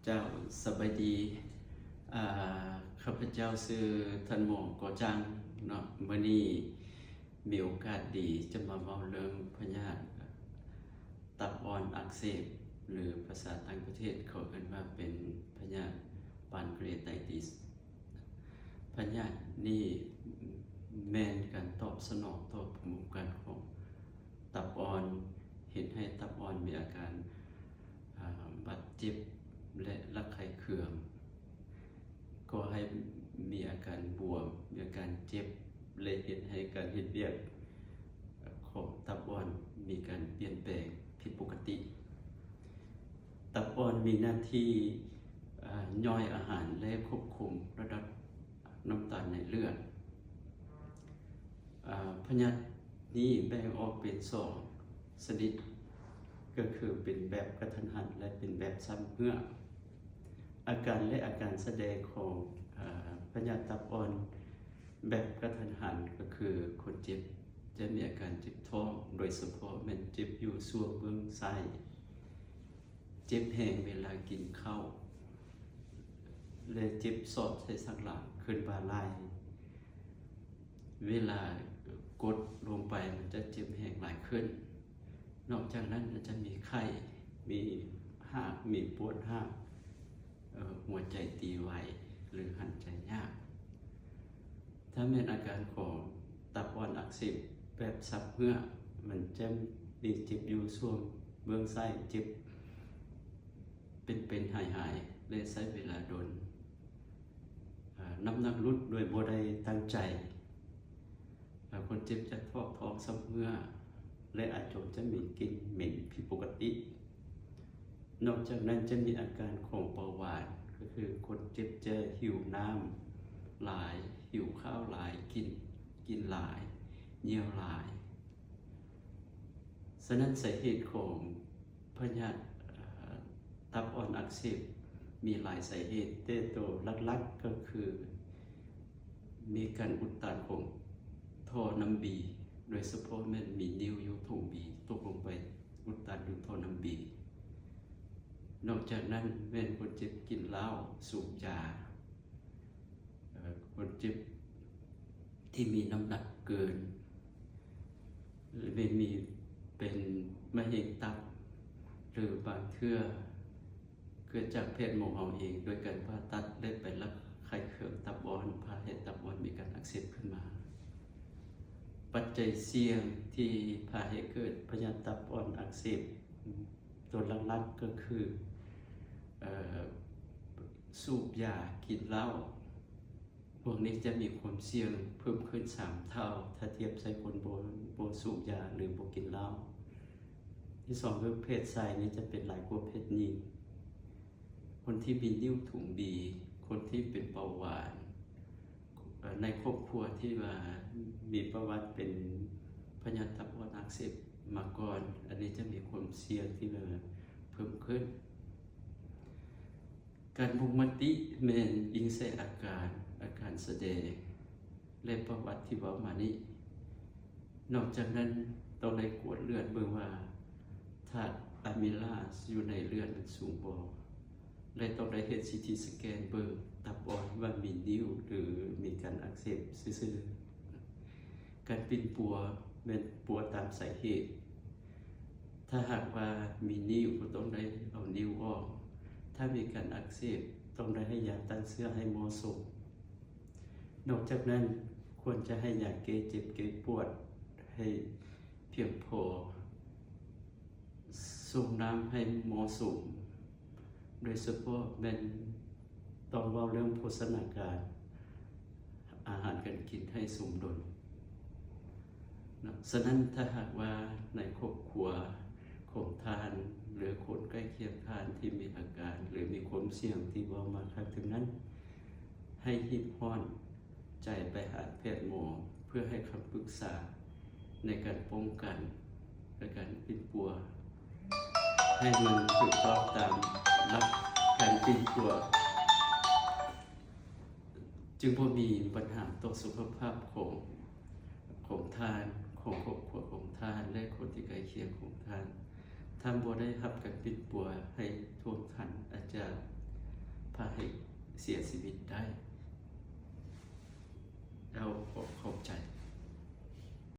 เจ้าสบายดีข้าพเจ้าชื่อท่านหมอกอจังเนาะมื้อนี้มีโอกาสดีจะมาเว้าเรื่องพยาธิตับอ่อนอักเสบหรือภาษาต่างประเทศเขาเรียกว่าเป็นพยาธิปานครีไตติสพยาธินี่แม่นการตอบสนองต่อภูมิคุ้มกันของตับอ่อนเห็นให้ตับอ่อนมีอาการบาดเจ็บและระคายเคืองก็ให้มีอาการบวมมีอาการเจ็บเลยเห็นให้การเฮ็ดเวียกของตับอ่อนมีการเปลี่ยนแปลงผิดปกติตับอ่อนมีหน้าที่ย่อยอาหารและควบคุมระดับน้ำตาลในเลือดพยาธินี้แบ่งออกเป็น2ชนิดก็คือเป็นแบบกระทันหันและเป็นแบบซ้ำเหื่ออาการและอาการแสดงของพยาธิตับอ่อนแบบกระทันหันก็คือคนเจ็บจะมีอาการเจ็บท้องโดยเฉพาะมันเจ็บอยู่ส่วนเบื้องซ้ายเจ็บแห้งเวลากินข้าวและเจ็บสอดใส่สักหลังขึ้นบ่าไหล่เวลากดลงไปมันจะเจ็บแห้งหลายขึ้นนอกจากนั้นมันจะมีไข้มีหากมีปวดหากหัวใจตีไวหรือหันใจยากถ้าเป็นอาการของตับอ่อนอักเสบแบบซับเหื่อมันจะมีเจ็บอยู่ส่วนเบื้องซ้ายเจ็บเป็นหายเลยใช้เวลาโดนน้ำหนักลดโดยบ่ได้ตั้งใจคนเจ็บจะท้องซับเหื่อและอาจจะมีกลิ่นเหม็นผิดปกตินอกจากนั้นจะมีอาการของเบาหวานก็คือคนเจ็บจะหิวน้ำหลายหิวข้าวหลายกินหลายเยี่ยวหลายฉะนั้นสาเหตุของพยาธิตับอ่อนอักเสบมีหลายสาเหตุแต่ตัวหลักๆก็คือมีการอุดตันของท่อน้ำบีโดยเฉพาะมันมีนิ้วอยู่ถุงบีตกลงไปอุดตันอยู่ท่อน้ำบีนอกจากนั้นแม่นคนเจ็บกินเหล้าสูบยาคนเจ็บที่มีน้ำหนักเกินหรือมีเป็นมะเร็งตับหรือบางเทื่อเกิดจากเพศหมอเอาเองโดยการผ่าตัดได้ไประคายเคืองตับอ่อนพาให้ตับอ่อนมีการอักเสบขึ้นมาปัจจัยเสี่ยงที่พาให้เกิดพยาธิตับอ่อนอักเสบตัวหลักๆก็คือสูบยากินเหล้าพวกนี้จะมีความเสี่ยงเพิ่มขึ้น3 เท่าถ้าเทียบใส่คนโบสูบยาหรือโบกินเหล้าที่2คือเพศชายนี้จะเป็นหลายกว่าเพศหญิงคนที่มีนิ้วถุงบีคนที่เป็นเบาหวานในครอบครัวที่ว่ามีประวัติเป็นพยาธิตับอ่อนอักเสบมาก่อนอันนี้จะมีความเสี่ยงที่เพิ่มขึ้นการบ่งมติแม่นอิงใส่อาการแสดงและประวัติที่ว่ามานี้นอกจากนั้นต้องได้กวดเลือดเบิ่งว่าธาตุอะมิลาสอยู่ในเลือดมันสูงบ่และต้องได้เฮ็ด CT สแกนเบิ่งตับอ่อนว่ามีนิ้วหรือมีการอักเสบซื่อๆการปิ่นปัวแม่นปัวตามสาเหตุถ้าหากว่ามีนิ้วก็ต้องได้เอานิ้วออกถ้ามีการอักเสบต้องได้ให้ยาต้านเชื้อให้เหมาะสมนอกจากนั้นควรจะให้ยาแก้เจ็บแก้ปวดให้เพียงพอสูบน้ำให้เหมาะสมโดยเฉพาะแม่นต้องเว้าเรื่องโภชนาการอาหารการกินให้สมดุลฉะนั้นถ้าหากว่าในครอบครัวของทานหรือคนใกล้เคียงทานที่มีอาการหรือมีความเสี่ยงที่ว่ามาครับถึงนั้นให้รีบร้อนใจไปหาแพทย์หมอเพื่อให้คำปรึกษาในการป้องกันและการปิดปัวให้มันถูกต้องตามหลักการปิดปัวจึงบ่มีปัญหาต่อสุขภาพของทานของครอบครัวของทานและคนที่ใกล้เคียงของทานถ้าบ่ได้รับการปิดปัวให้ท่วมทันอาจจะ พาให้เสียชีวิตได้เราขอบใจ